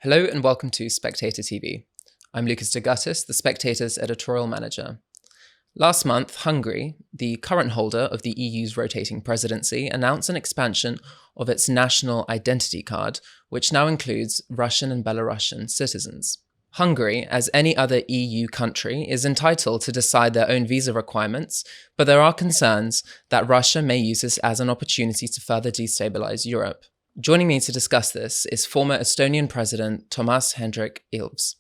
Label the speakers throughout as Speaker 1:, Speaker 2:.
Speaker 1: Hello and welcome to Spectator TV. I'm Lukas Degutis, the Spectator's editorial manager. Last month, Hungary, the current holder of the EU's rotating presidency, announced an expansion of its national identity card, which now includes Russian and Belarusian citizens. Hungary, as any other EU country, is entitled to decide their own visa requirements, but there are concerns that Russia may use this as an opportunity to further destabilize Europe. Joining me to discuss this is former Estonian President Toomas Hendrik Ilves.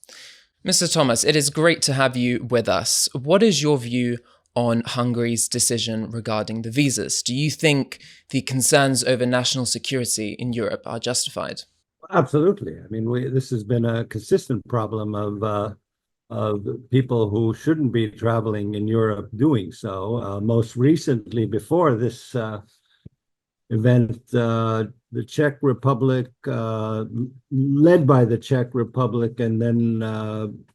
Speaker 1: Mr. Toomas, it is great to have you with us. What is your view on Hungary's decision regarding the visas? Do you think the concerns over national security in Europe are justified?
Speaker 2: Absolutely. I mean, this has been a consistent problem of people who shouldn't be traveling in Europe doing so. Most recently, before this event, the Czech Republic, led by the Czech Republic and then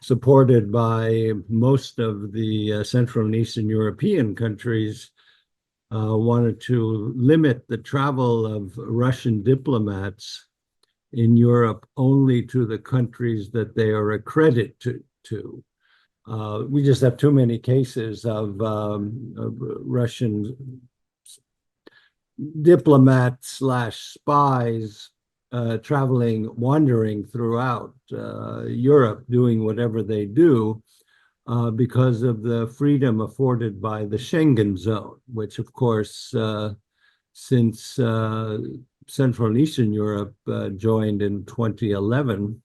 Speaker 2: supported by most of the Central and Eastern European countries, wanted to limit the travel of Russian diplomats in Europe only to the countries that they are accredited to. We just have too many cases of Russian diplomats / spies wandering throughout Europe, doing whatever they do because of the freedom afforded by the Schengen zone, which, of course, since Central and Eastern Europe joined in 2011,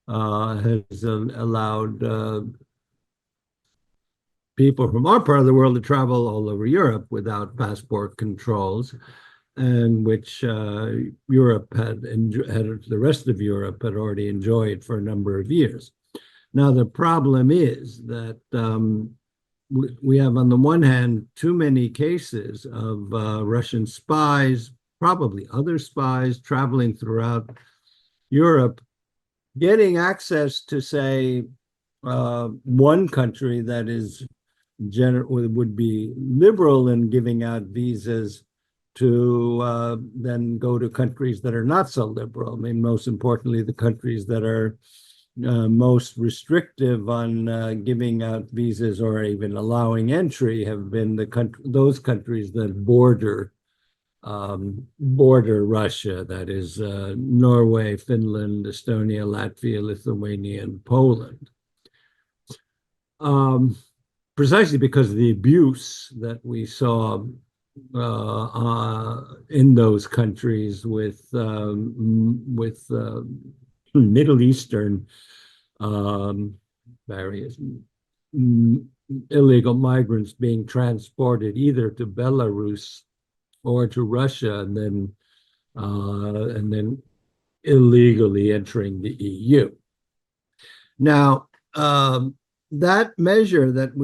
Speaker 2: has allowed people from our part of the world to travel all over Europe without passport controls, and which Europe the rest of Europe had already enjoyed for a number of years. Now, the problem is that we have, on the one hand, too many cases of Russian spies, probably other spies, traveling throughout Europe, getting access to, say, one country that would be liberal in giving out visas to then go to countries that are not so liberal. I mean, most importantly, the countries that are most restrictive on giving out visas or even allowing entry have been those countries that border Russia, that is Norway, Finland, Estonia, Latvia, Lithuania, and Poland. Precisely because of the abuse that we saw in those countries with Middle Eastern various illegal migrants being transported either to Belarus or to Russia, and then illegally entering the EU. Now, that measure that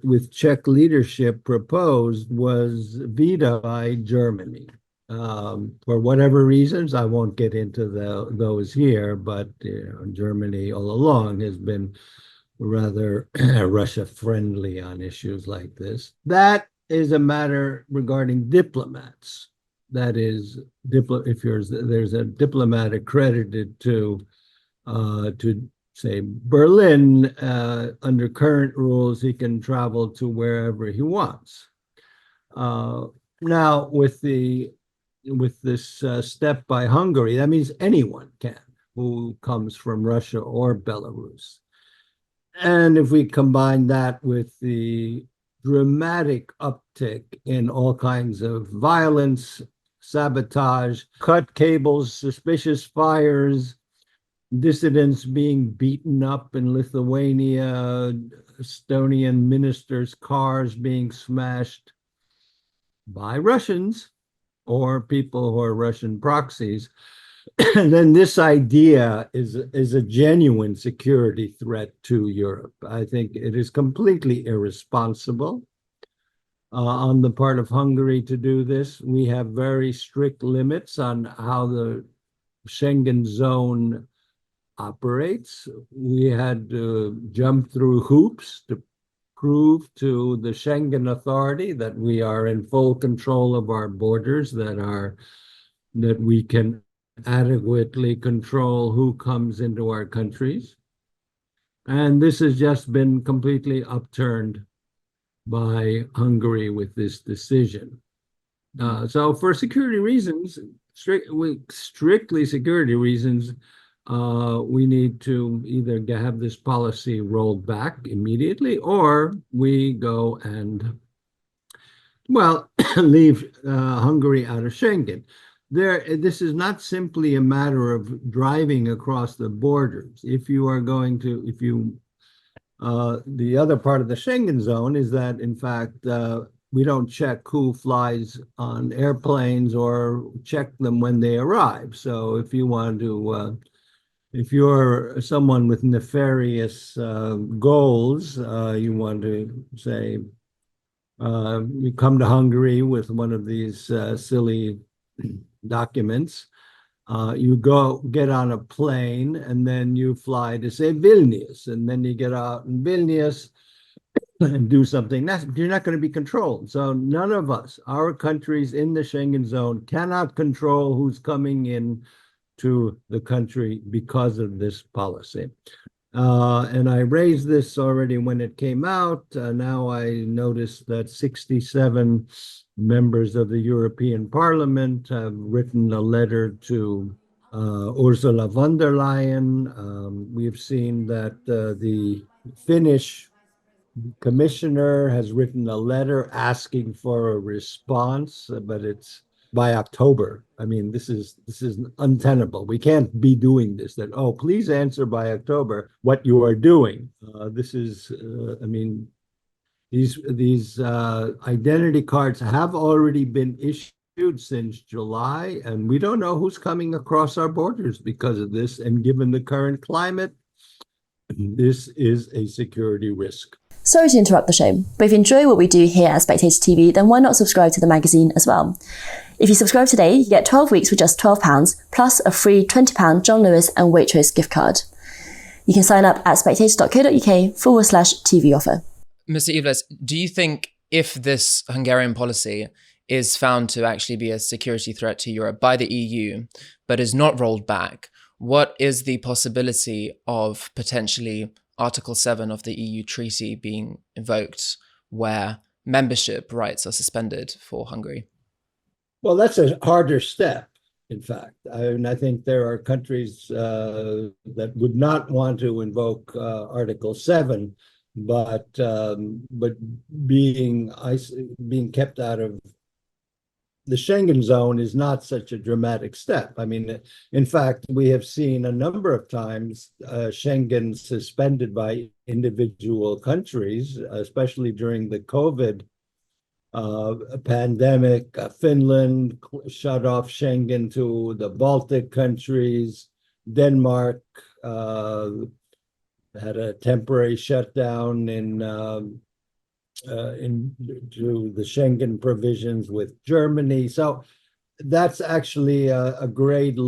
Speaker 2: with Czech leadership proposed was vetoed by Germany. For whatever reasons, I won't get into those here, but Germany all along has been rather Russia-friendly on issues like this. That is a matter regarding diplomats. That is, if there's a diplomat accredited to say Berlin, under current rules, he can travel to wherever he wants. Now, with this step by Hungary, that means anyone can who comes from Russia or Belarus. And if we combine that with the dramatic uptick in all kinds of violence, sabotage, cut cables, suspicious fires, dissidents being beaten up in Lithuania, Estonian ministers' cars being smashed by Russians or people who are Russian proxies, and then this idea is a genuine security threat to Europe. I think it is completely irresponsible on the part of Hungary to do this. We have very strict limits on how the Schengen zone operates. We had to jump through hoops to prove to the Schengen Authority that we are in full control of our borders, that we can adequately control who comes into our countries. And this has just been completely upturned by Hungary with this decision. So for security reasons, strictly security reasons, we need to either have this policy rolled back immediately, or we go and, well, leave Hungary out of Schengen. This is not simply a matter of driving across the borders. If you are going to, the other part of the Schengen zone is that, in fact, we don't check who flies on airplanes or check them when they arrive. So if you want to, if you're someone with nefarious goals, you want to say, you come to Hungary with one of these silly documents, you go get on a plane, and then you fly to, say, Vilnius, and then you get out in Vilnius and do something. You're not going to be controlled. So none of us, our countries in the Schengen zone, cannot control who's coming in to the country because of this policy. And I raised this already when it came out. Now I noticed that 67 members of the European Parliament have written a letter to Ursula von der Leyen. We've seen that the Finnish commissioner has written a letter asking for a response, but it's by October. I mean, this is untenable. We can't be doing this. That, oh, please answer by October what you are doing. This is, I mean, these identity cards have already been issued since July, and we don't know who's coming across our borders because of this. And given the current climate, this is a security risk.
Speaker 3: Sorry to interrupt the show, but if you enjoy what we do here at Spectator TV, then why not subscribe to the magazine as well? If you subscribe today, you get 12 weeks for just £12, plus a free £20 John Lewis and Waitrose gift card. You can sign up at spectator.co.uk/TV offer.
Speaker 1: Mr. Ilves, do you think if this Hungarian policy is found to actually be a security threat to Europe by the EU, but is not rolled back, what is the possibility of potentially Article 7 of the EU treaty being invoked, where membership rights are suspended for Hungary?
Speaker 2: Well, that's a harder step, in fact. I think there are countries that would not want to invoke Article 7, but being kept out of the Schengen zone is not such a dramatic step. I mean, in fact, we have seen a number of times Schengen suspended by individual countries, especially during the COVID pandemic. Finland shut off Schengen to the Baltic countries. Denmark had a temporary shutdown into the Schengen provisions with Germany. So that's actually a grade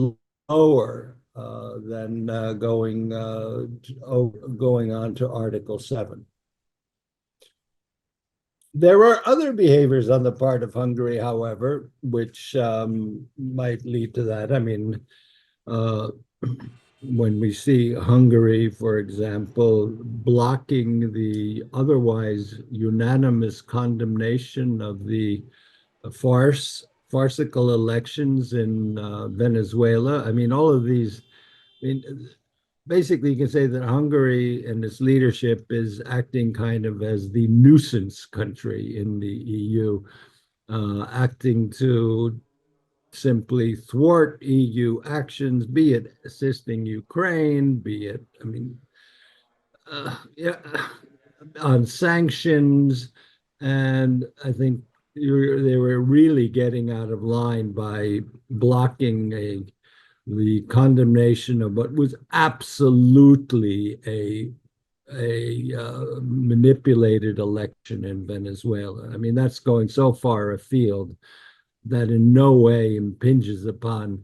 Speaker 2: lower than going on to Article 7. There are other behaviors on the part of Hungary, however, which might lead to that. I mean, when we see Hungary, for example, blocking the otherwise unanimous condemnation of the farcical elections in Venezuela. I mean, all of these, I mean, basically you can say that Hungary and its leadership is acting kind of as the nuisance country in the EU, acting to simply thwart EU actions, be it assisting Ukraine, be it, I mean, on sanctions. And I think they were really getting out of line by blocking the condemnation of what was absolutely a manipulated election in Venezuela. I mean, that's going so far afield that in no way impinges upon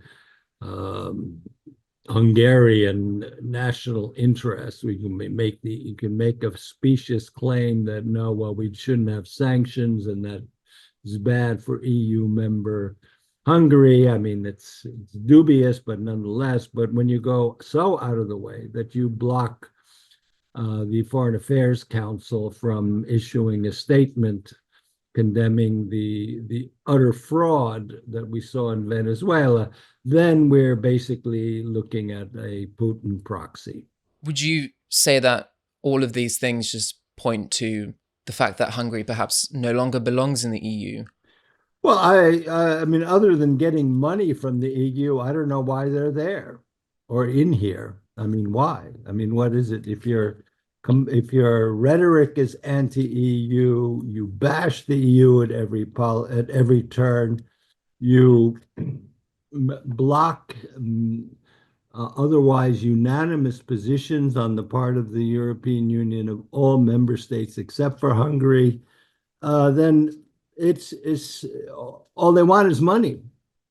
Speaker 2: Hungarian national interests. You can make a specious claim that no, well, we shouldn't have sanctions and that is bad for EU member Hungary, I mean, it's dubious, but nonetheless. But when you go so out of the way that you block the Foreign Affairs Council from issuing a statement condemning the utter fraud that we saw in Venezuela, then we're basically looking at a Putin proxy.
Speaker 1: Would you say that all of these things just point to the fact that Hungary perhaps no longer belongs in the EU?
Speaker 2: Well, I mean, other than getting money from the EU, I don't know why they're there or in here. I mean, why? I mean, what is it? If your rhetoric is anti-EU, you bash the EU at every turn, you block otherwise unanimous positions on the part of the European Union of all member states except for Hungary, then it's all they want is money.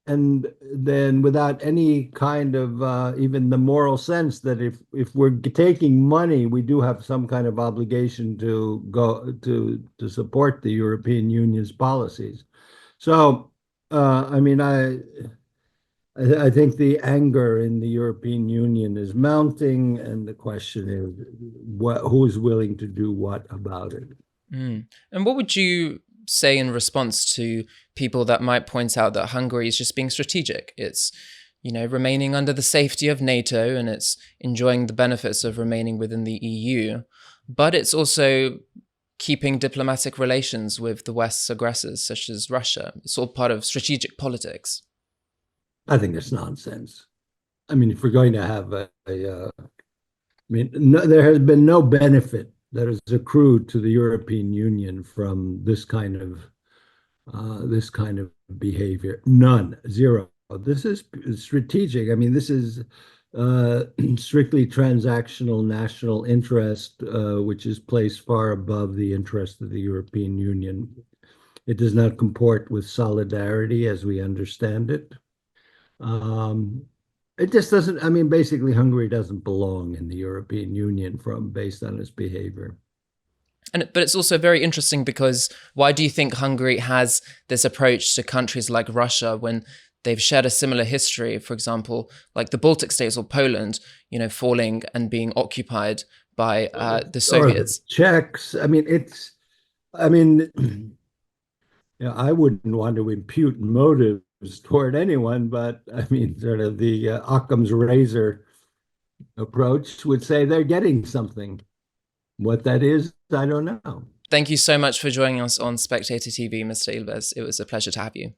Speaker 2: And then without any kind of even the moral sense that if we're taking money, we do have some kind of obligation to go to support the European Union's policies. So, I mean, I think the anger in the European Union is mounting, and the question is, who's willing to do what about it?
Speaker 1: Mm. And what would you say in response to people that might point out that Hungary is just being strategic? It's, remaining under the safety of NATO, and it's enjoying the benefits of remaining within the EU, but it's also keeping diplomatic relations with the West's aggressors, such as Russia. It's all part of strategic politics.
Speaker 2: I think it's nonsense. I mean, if we're going to have there has been no benefit that has accrued to the European Union from this kind of behavior. None, zero. This is strategic. I mean, this is strictly transactional national interest, which is placed far above the interest of the European Union. It does not comport with solidarity as we understand it. It just doesn't, I mean, basically Hungary doesn't belong in the European Union based on its behavior.
Speaker 1: But it's also very interesting because why do you think Hungary has this approach to countries like Russia when they've shared a similar history, for example, like the Baltic states or Poland, falling and being occupied by the Soviets?
Speaker 2: Or the Czechs. I mean, I wouldn't want to impute motives toward anyone, but I mean, sort of the Occam's razor approach would say they're getting something. What that is, I don't know.
Speaker 1: Thank you so much for joining us on Spectator TV, Mr. Ilves. It was a pleasure to have you.